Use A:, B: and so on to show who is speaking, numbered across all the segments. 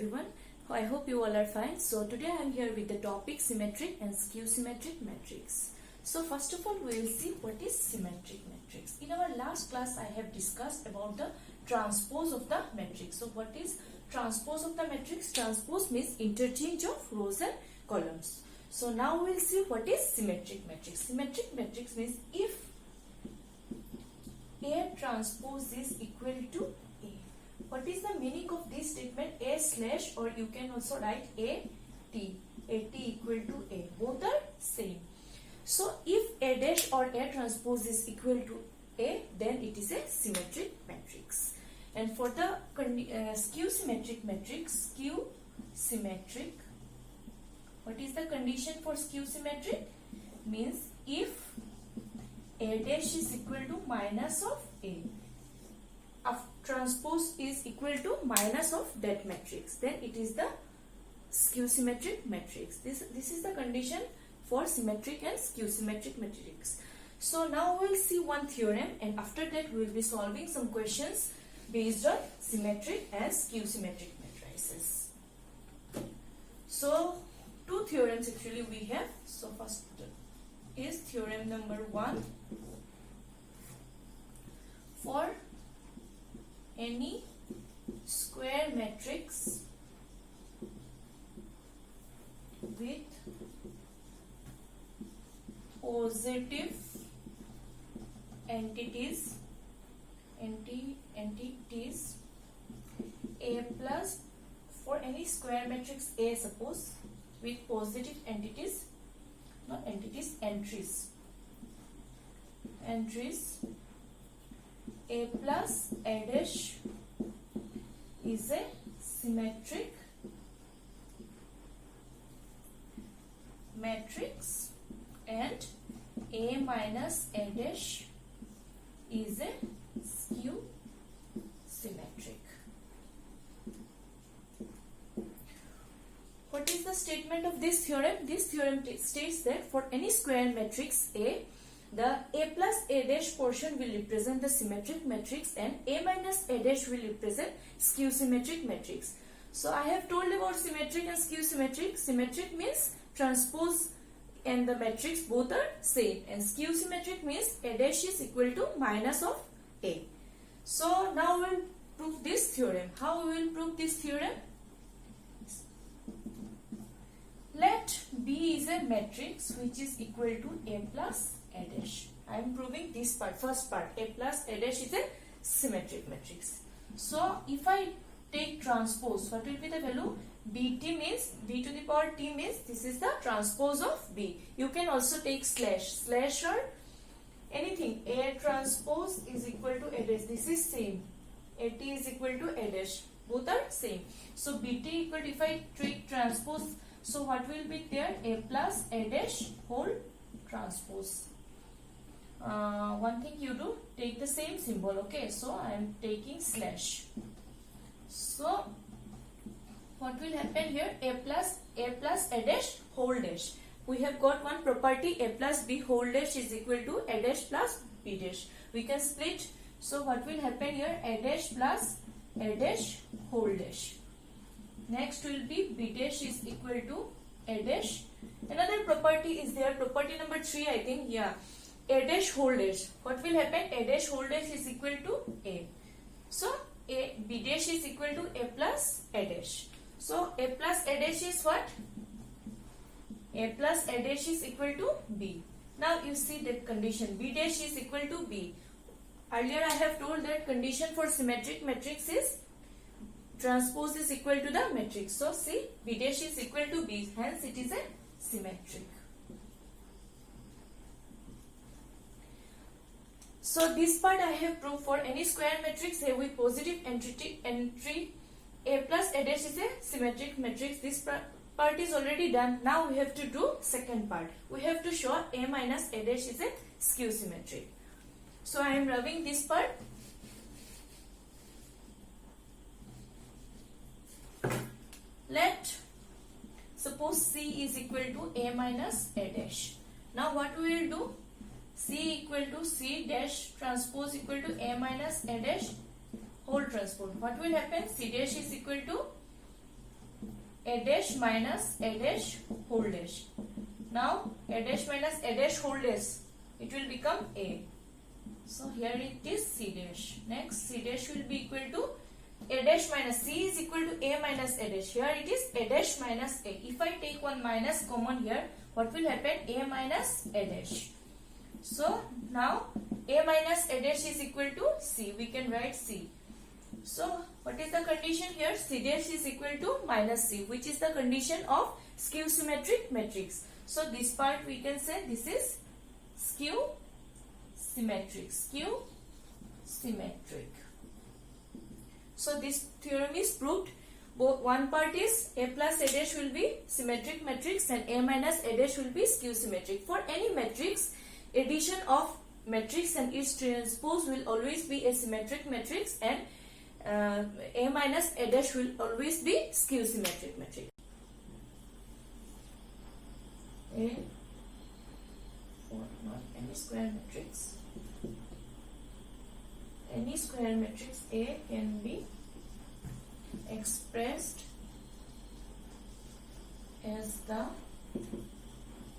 A: everyone. I hope you all are fine. So today I am here with the topic symmetric and skew symmetric matrix. So first of all we will see what is symmetric matrix. In our last class I have discussed about the transpose of the matrix. So what is transpose of the matrix? Transpose means interchange of rows and columns. So now we will see what is symmetric matrix. Symmetric matrix means if A transpose is equal to A. What is the meaning of this statement? A slash, or you can also write A T equal to A. Both are same. So if A dash or A transpose is equal to A, then it is a symmetric matrix. And for the skew symmetric matrix, skew symmetric, what is the condition for skew symmetric? Means if A dash is equal to minus of A, transpose is equal to minus of that matrix, then it is the skew symmetric matrix. This is the condition for symmetric and skew symmetric matrix. So now we will see one theorem, and after that we will be solving some questions based on symmetric and skew symmetric matrices. So two theorems actually we have. So first is theorem number 1. For any square matrix with positive entities A plus, for any square matrix A, suppose, with positive entities, not entities, entries A plus A dash is a symmetric matrix, and A minus A dash is a skew symmetric. What is the statement of this theorem? This theorem states that for any square matrix A, the A plus A dash portion will represent the symmetric matrix and A minus A dash will represent skew symmetric matrix. So I have told about symmetric and skew symmetric. Symmetric means transpose and the matrix both are same, and skew symmetric means A dash is equal to minus of A. So now we will prove this theorem. How we will prove this theorem? Let B is a matrix which is equal to A plus A dash. I am proving this part, first part. A plus A dash is a symmetric matrix. So if I take transpose, what will be the value? BT means, B to the power T means this is the transpose of B. You can also take slash or anything. A transpose is equal to A dash. This is same. AT is equal to A dash. Both are same. So BT equal to, if I take transpose, so what will be there? A plus A dash whole transpose. One thing you do, take the same symbol. Okay, so I am taking slash. So what will happen here? A plus A dash whole dash. We have got one property, A plus B whole dash is equal to A dash plus B dash. We can split. So what will happen here? A dash plus A dash whole dash. Next will be B dash is equal to A dash. Another property is there, property number 3 I think, yeah. A dash whole dash. What will happen? A dash whole dash is equal to A. So B dash is equal to A plus A dash. So A plus A dash is what? A plus A dash is equal to B. Now you see that condition, B dash is equal to B. Earlier I have told that condition for symmetric matrix is transpose is equal to the matrix. So see, B dash is equal to B, hence it is a symmetric. So this part I have proved for any square matrix A with positive entry A plus A dash is a symmetric matrix. This part is already done. Now we have to do second part. We have to show A minus A dash is a skew symmetric. So I am rubbing this part. Let suppose C is equal to A minus A dash. Now what we will do? C equal to C dash transpose equal to A minus A dash whole transpose. What will happen? C dash is equal to A dash minus A dash whole dash. Now A dash minus A dash whole dash, it will become A. So here it is C dash. Next C dash will be equal to A dash minus C is equal to A minus A dash. Here it is A dash minus A. If I take one minus common here, what will happen? A minus A dash. So now A minus A dash is equal to C. We can write C. So what is the condition here? C dash is equal to minus C, which is the condition of skew symmetric matrix. So this part we can say this is skew symmetric. Skew symmetric. So this theorem is proved. Both one part is A plus A dash will be symmetric matrix and A minus A dash will be skew symmetric. For any matrix, addition of matrix and its transpose will always be a symmetric matrix, and A minus A dash will always be skew symmetric matrix. A for not any square matrix. Any square matrix A can be expressed as the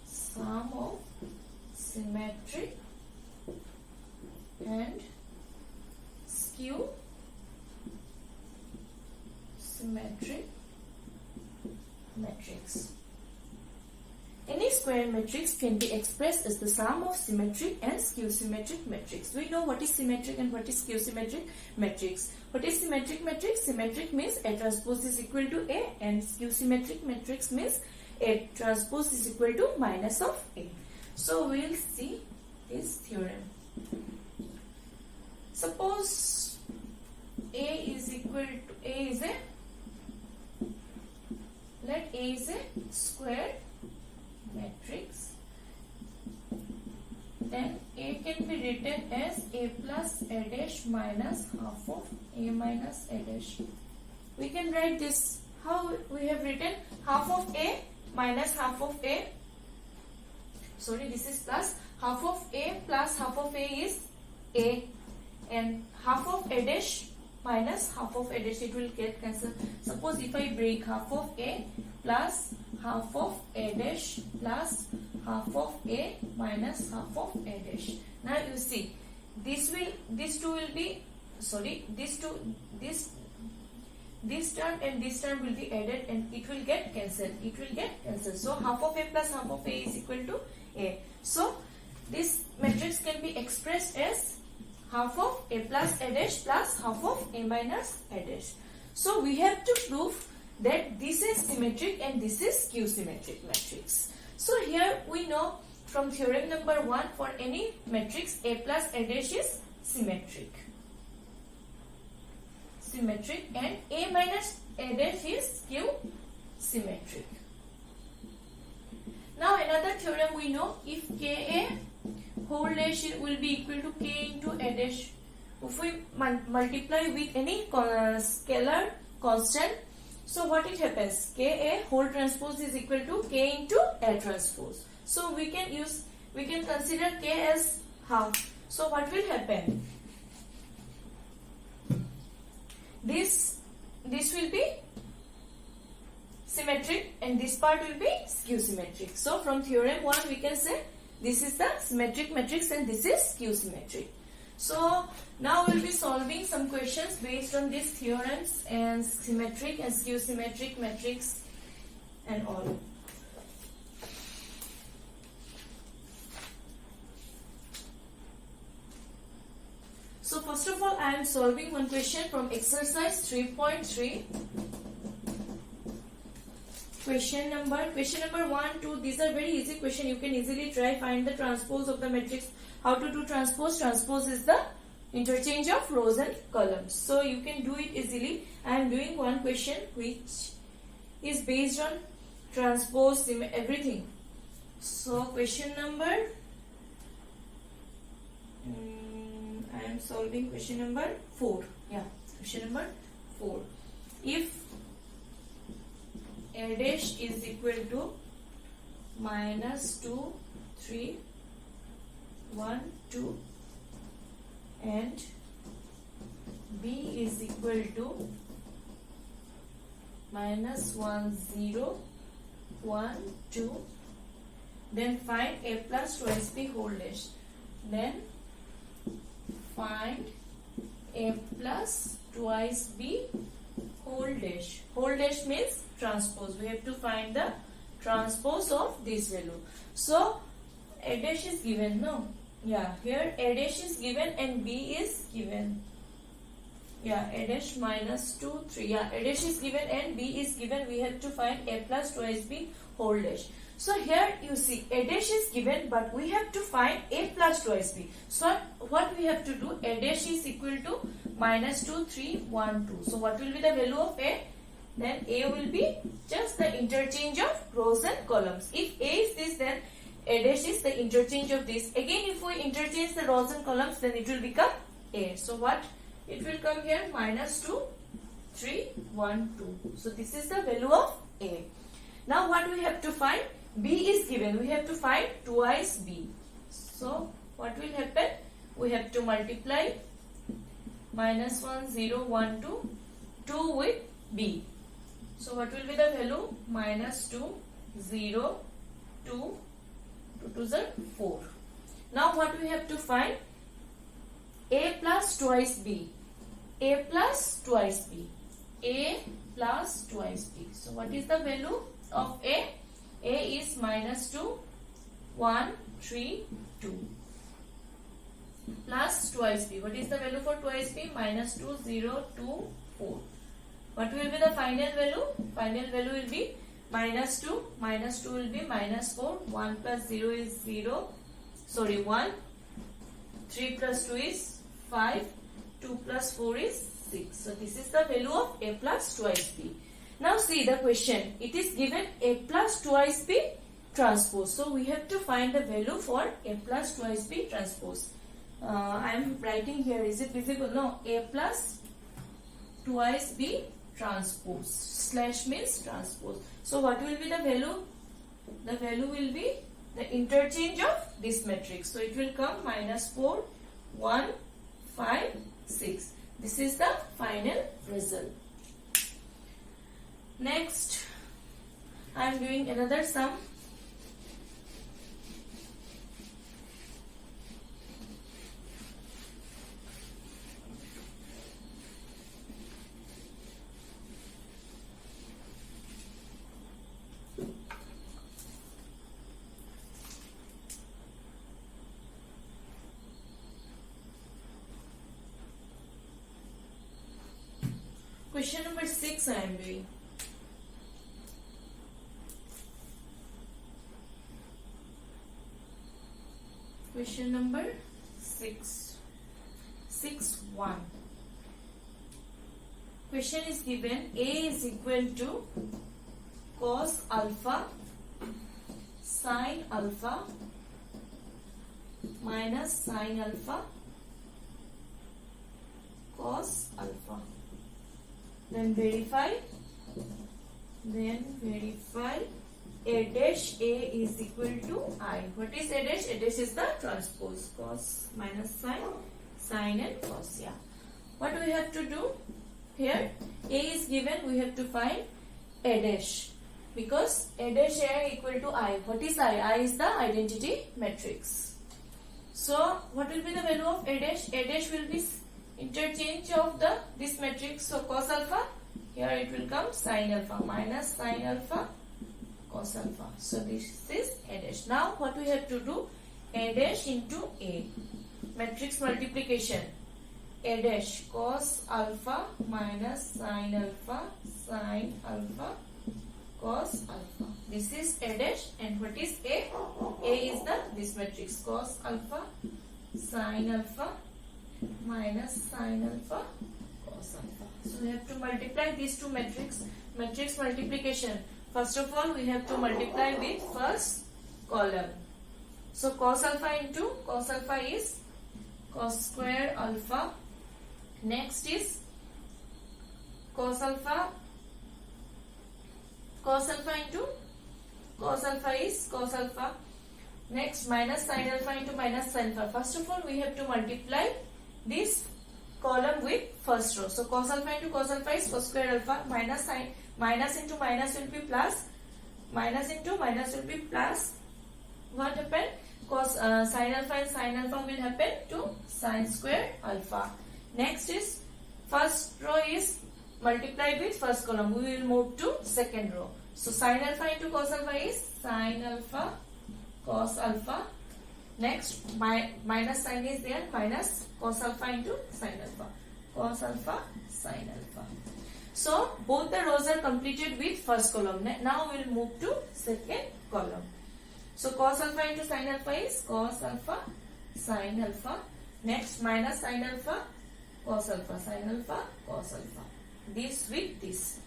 A: sum of symmetric and skew symmetric matrix. Any square matrix can be expressed as the sum of symmetric and skew symmetric matrix. We know what is symmetric and what is skew symmetric matrix. What is symmetric matrix? Symmetric means A transpose is equal to A, and skew symmetric matrix means A transpose is equal to minus of A. So we will see this theorem. Suppose A is equal to let A is a square matrix, then A can be written as A plus A dash minus half of A minus A dash. We can write this. How we have written? Half of A minus half of A. Sorry, this is plus. Half of A plus half of A is A, and half of A dash minus half of A dash, it will get cancelled. Suppose if I break half of A plus half of A dash plus half of A minus half of A dash. Now you see, this term and this term will be added and it will get cancelled. So half of A plus half of A is equal to A. So this matrix can be expressed as half of A plus A dash plus half of A minus A dash. So we have to prove that this is symmetric and this is skew symmetric matrix. So here we know from theorem number 1, for any matrix A plus A dash is symmetric. And A minus A dash is skew symmetric. Now another theorem we know, if Ka whole dash will be equal to K into A dash. If we multiply with any scalar constant, so what it happens? Ka whole transpose is equal to K into A transpose. So we can consider K as half. So what will happen? This will be symmetric and this part will be skew symmetric. So from theorem 1 we can say this is the symmetric matrix and this is skew symmetric. So now we will be solving some questions based on these theorems and symmetric and skew symmetric matrix and all. So first of all, I am solving one question from exercise 3.3. Question number 1, 2. These are very easy question. You can easily try. Find the transpose of the matrix. How to do transpose? Transpose is the interchange of rows and columns. So you can do it easily. I am doing one question which is based on transpose, everything. So question number, I am solving question number 4. Yeah, question number 4. If A dash is equal to minus 2, 3, 1, 2 and B is equal to minus 1 0 1 2. Then find a plus twice b whole dash. Then find a plus twice b whole dash. Whole dash means transpose. We have to find the transpose of this value. So a dash is given, no? Yeah, here a dash is given and b is given. Yeah, a dash minus 2 3. Yeah, a dash is given and b is given. We have to find a plus twice b whole dash. So here you see a dash is given, but we have to find a plus twice b. So what we have to do, a dash is equal to minus 2 3 1 2. So what will be the value of a? Then a will be just the interchange of rows and columns. If a is this, then a dash is the interchange of this. Again, if we interchange the rows and columns, then it will become a. So what it will come here? Minus 2 3 1 2. So this is the value of a. Now what we have to find? B is given. We have to find twice b. So what will happen? We have to multiply minus 1 0 1 2 2 with b. So what will be the value? Minus 2 0 2 2 2s are 4. Now what we have to find? A plus twice b. A plus twice b. A plus twice b. So what is the value of a? A is minus 2 1 3 2 plus twice b. What is the value for twice b? Minus 2 0 2 4. What will be the final value? Final value will be minus 2. Minus 2 will be minus 4. 1 plus 0 is 0. Sorry, 1. 3 plus 2 is 5. 2 plus 4 is 6. So this is the value of a plus twice b. Now see the question. It is given a plus twice b transpose. So we have to find the value for a plus twice b transpose. I am writing here. Is it visible? No. A plus twice b transpose. Slash means transpose. So what will be the value? The value will be the interchange of this matrix. So it will come minus 4 1 5 6. This is the final result. Next, I am doing another sum. Question number 6 I am doing. Question number 6. 6.1. Question is given. A is equal to cos alpha sin alpha minus sin alpha cos alpha. Then verify a dash a is equal to I. What is a dash? A dash is the transpose. Cos minus sin, sin and cos. Yeah. What we have to do here? A is given. We have to find a dash because a dash a equal to I. What is I? I is the identity matrix. So what will be the value of a dash? A dash will be interchange of this matrix. So cos alpha. Here it will come sin alpha minus sin alpha cos alpha. So this is a dash. Now what we have to do? A dash into A. Matrix multiplication. A dash cos alpha minus sin alpha cos alpha. This is a dash and what is A? A is this matrix cos alpha sin alpha minus sin alpha cos alpha. So we have to multiply these two matrix multiplication. First of all, we have to multiply with first column. So cos alpha into cos alpha is cos square alpha. Next is cos alpha into cos alpha is cos alpha. Next minus sin alpha into minus sin alpha. First of all, we have to multiply this column with first row. So cos alpha into cos alpha is cos square alpha minus Minus into minus will be plus. Minus into minus will be plus. What happened? Cos sin alpha and sin alpha will happen to sin square alpha. Next is first row is multiplied with first column. We will move to second row. So sin alpha into cos alpha is sin alpha cos alpha. Next minus sign is there, minus cos alpha into sin alpha. Cos alpha sin alpha. So both the rows are completed with first column. Now we will move to second column. So cos alpha into sin alpha is cos alpha sin alpha. Next minus sin alpha cos alpha sin alpha cos alpha. This with this.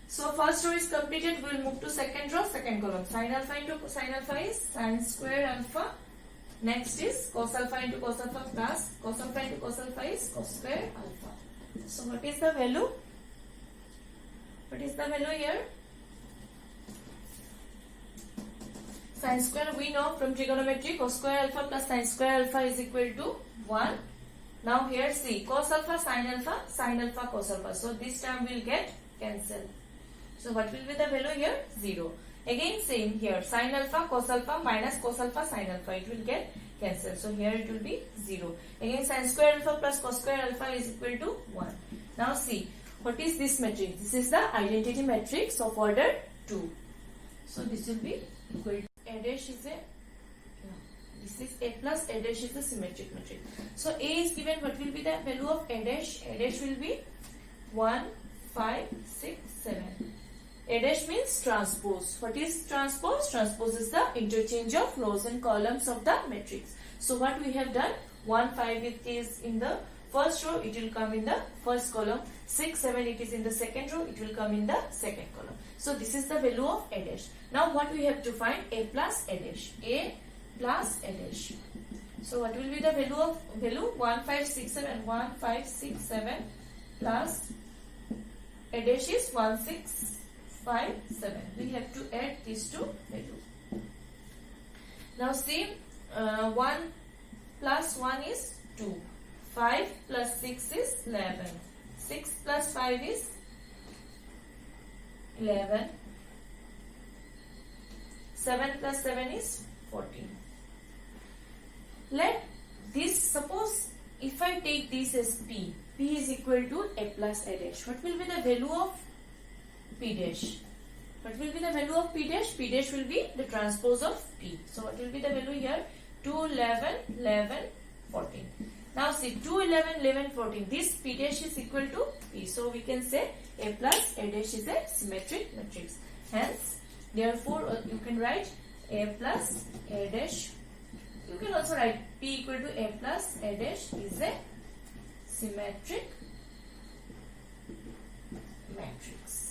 A: So first row is completed. We will move to second row, second column. Sin alpha into sin alpha is sin square alpha. Next is cos alpha into cos alpha plus cos alpha into cos alpha is cos square alpha. So what is the value? What is the value here? Sin square we know from trigonometry, cos square alpha plus sin square alpha is equal to 1. Now here see, cos alpha, sin alpha, cos alpha. So this term will get cancelled. So what will be the value here? 0. Again same here, sin alpha, cos alpha minus cos alpha, sin alpha. It will get cancelled. So here it will be 0. Again sin square alpha plus cos square alpha is equal to 1. Now see, what is this matrix? This is the identity matrix of order 2. So this will be equal to A dash is a, this is A plus A dash is a symmetric matrix. So A is given, what will be the value of A dash? A dash will be 1, 5, 6, 7. A dash means transpose. What is transpose? Transpose is the interchange of rows and columns of the matrix. So what we have done, 1, 5 it is in the first row, it will come in the first column. 6, 7 it is in the second row, it will come in the second column. So this is the value of A dash. Now what we have to find? A plus A dash. A plus A dash. So what will be the value? 1, 5, 6, 7. 1, 5, 6, 7 plus A dash is 1, 6, 5, 7. We have to add these two values. Now see, 1 plus 1 is 2. 5 plus 6 is 11. 6 plus 5 is 11. 7 plus 7 is 14. Let this, suppose if I take this as P, P is equal to A plus A dash. What will be the value of P dash? What will be the value of P dash? P dash will be the transpose of P. So what will be the value here? 2, 11, 11, 14. Now see, 2, 11, 11, 14. This P dash is equal to P. So we can say A plus A dash is a symmetric matrix. Hence, therefore, you can write A plus A dash. You can also write P equal to A plus A dash is a symmetric matrix.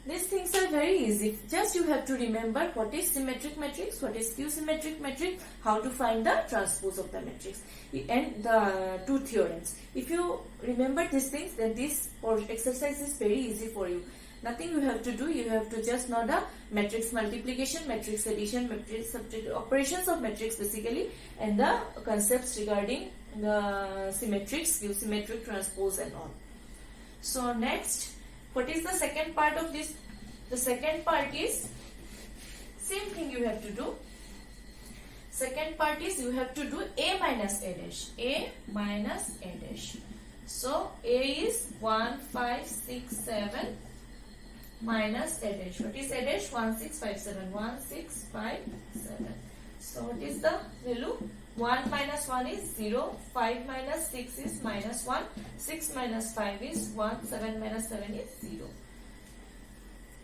A: These things are very easy. Just you have to remember what is symmetric matrix, what is skew symmetric matrix, how to find the transpose of the matrix, and the two theorems. If you remember these things, then this exercise is very easy for you. Nothing you have to do. You have to just know the matrix multiplication, matrix addition, matrix subtraction, operations of matrix basically, and the concepts regarding the symmetric, skew symmetric, transpose and all. So next, what is the second part of this? The second part is same thing you have to do. Second part is you have to do A minus A dash. A minus A dash. So A is 1, 5, 6, 7 minus A dash. What is A dash? 1, 6, 5, 7. 1, 6, 5, 7. So what is the value? 1 minus 1 is 0. 5 minus 6 is minus 1. 6 minus 5 is 1. 7 minus 7 is 0.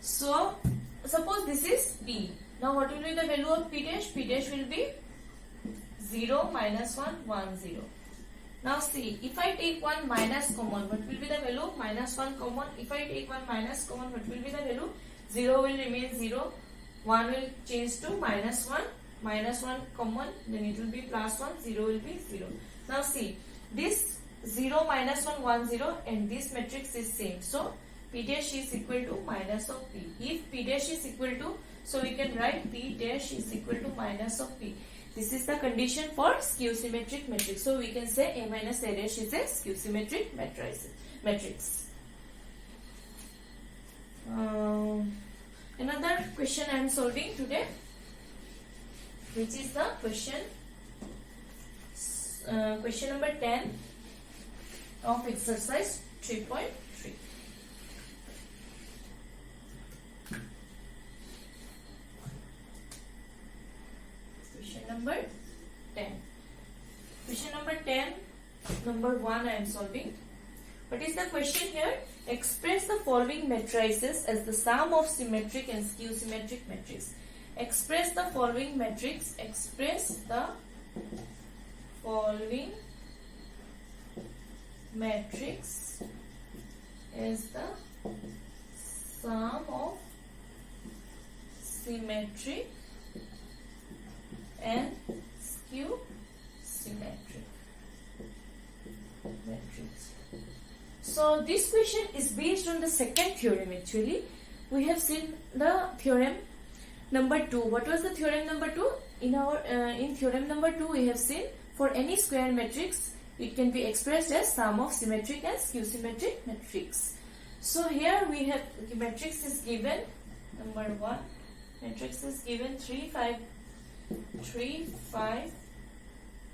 A: So suppose this is P. Now what will be the value of P dash? P dash will be 0 minus 1, 1, 0. Now see, if I take 1 minus common, what will be the value? Minus 1 common. If I take 1 minus common, what will be the value? 0 will remain 0. 1 will change to minus 1. Minus 1 common, then it will be plus 1. 0 will be 0. Now see, this 0 minus 1, 1, 0 and this matrix is same. So P dash is equal to minus of P. If P dash is equal to, so we can write P dash is equal to minus of P. This is the condition for skew symmetric matrix. So we can say A minus A dash is a skew symmetric matrix. question I am solving today, which is the question number 10 of exercise 3.3. Question number 10. Question number 10, number 1 I am solving. What is the question here? Express the following matrices as the sum of symmetric and skew symmetric matrix. Express the following matrix. Express the following matrix as the sum of symmetric and skew symmetric matrix. So this question is based on the second theorem. Actually, we have seen the theorem number 2. What was the theorem number 2? In theorem number 2, we have seen for any square matrix, it can be expressed as sum of symmetric and skew symmetric matrix. So here we have the matrix is given number 1. Matrix is given 3 5 3 5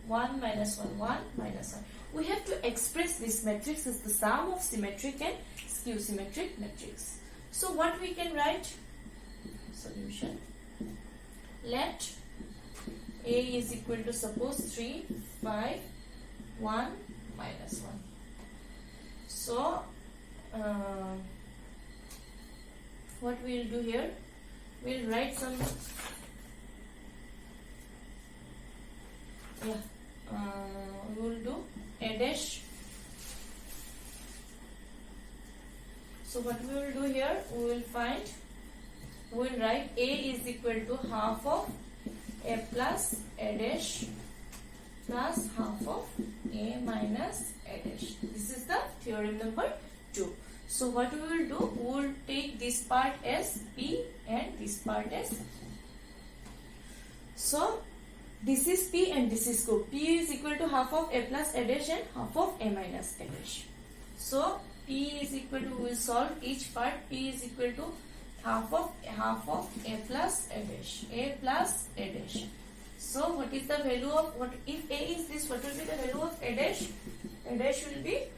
A: 1 minus 1 1 minus 1. We have to express this matrix as the sum of symmetric and skew symmetric matrix. So what we can write? Solution. Let A is equal to, suppose, 3 5 1 minus 1. So what we will do here? We will write some we will do A dash. So what we will do here, we will write A is equal to half of A plus A dash plus half of A minus A dash. This is the theorem number 2. So what we will do, we will take this part as P and this part as. So this is P and this is Q. P is equal to half of A plus A dash and half of A minus A dash. So P is equal to, we will solve each part. P is equal to half of A plus A dash. A plus A dash. So what is the value of, what if A is this, what will be the value of A dash? A dash will be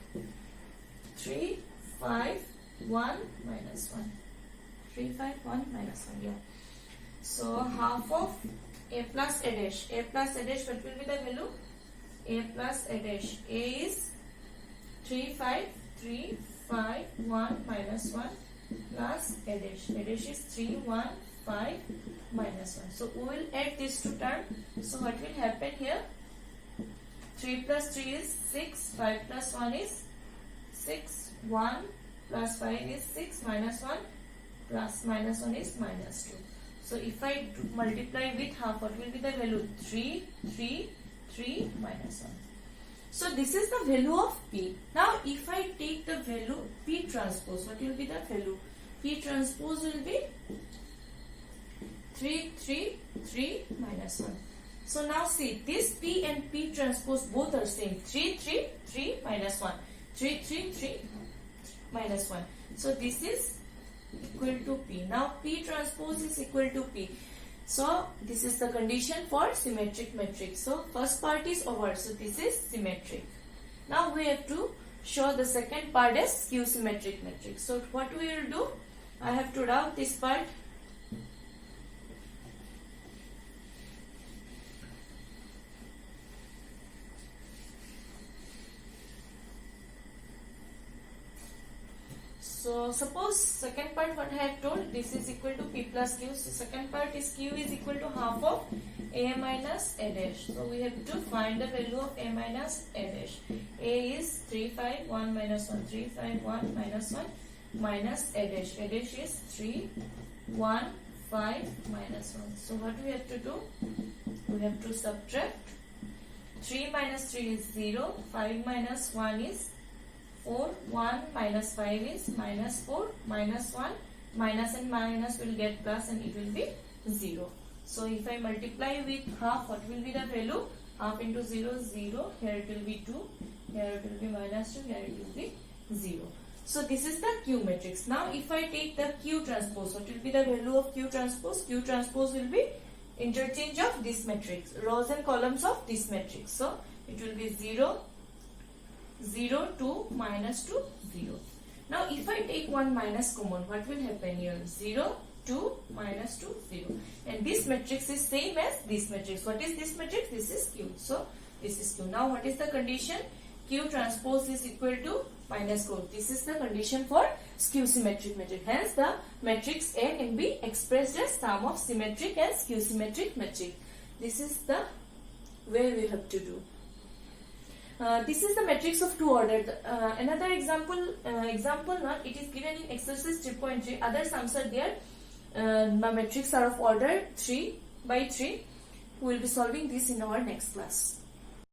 A: 3 5 1 minus 1. 3 5 1 minus 1. Yeah. So half of A plus A dash. A plus A dash, what will be the value? A plus A dash. A is 3 5 1 minus 1 plus A dash. A dash is 3 1 5 minus 1. So we will add these two terms. So what will happen here? 3 plus 3 is 6. 5 plus 1 is 6. 1 plus 5 is 6. Minus 1 plus minus 1 is minus 2. So if I multiply with half, what will be the value? 3 3 3 minus 1. So this is the value of P. Now if I take the value P transpose, what will be the value? P transpose will be 3 3 3 minus 1. So now see, this P and P transpose both are same. 3 3 3 minus 1. 3 3 3 minus 1. So this is equal to P. Now P transpose is equal to P. So this is the condition for symmetric matrix. So first part is over. So this is symmetric. Now we have to show the second part as skew symmetric matrix. So what we will do? I have to route this part. So suppose second part, what I have told, this is equal to P plus Q. So second part is Q is equal to half of A minus A dash. So we have to find the value of A minus A dash. A is 3 5 1 minus 1. 3 5 1 minus 1 minus A dash. A dash is 3 1 5 minus 1. So what we have to do? We have to subtract. 3 minus 3 is 0. 5 minus 1 is 4, 1 minus 5 is minus 4, minus 1, minus and minus will get plus and it will be 0. So if I multiply with half, what will be the value? Half into 0, 0, here it will be 2, here it will be minus 2, here it will be 0. So this is the Q matrix. Now if I take the Q transpose, what will be the value of Q transpose? Q transpose will be interchange of this matrix, rows and columns of this matrix. So it will be 0, 0, 2, minus 2, 0. Now if I take one minus common, what will happen here? 0, 2, minus 2, 0. And this matrix is same as this matrix. What is this matrix? This is Q. So this is Q. Now what is the condition? Q transpose is equal to minus 4. This is the condition for skew symmetric matrix. Hence the matrix A can be expressed as sum of symmetric and skew symmetric matrix. This is the way we have to do. This is the matrix of two order. Another example not, it is given in exercise 3.3. Other sums are there. The matrix are of order 3 by 3. We will be solving this in our next class.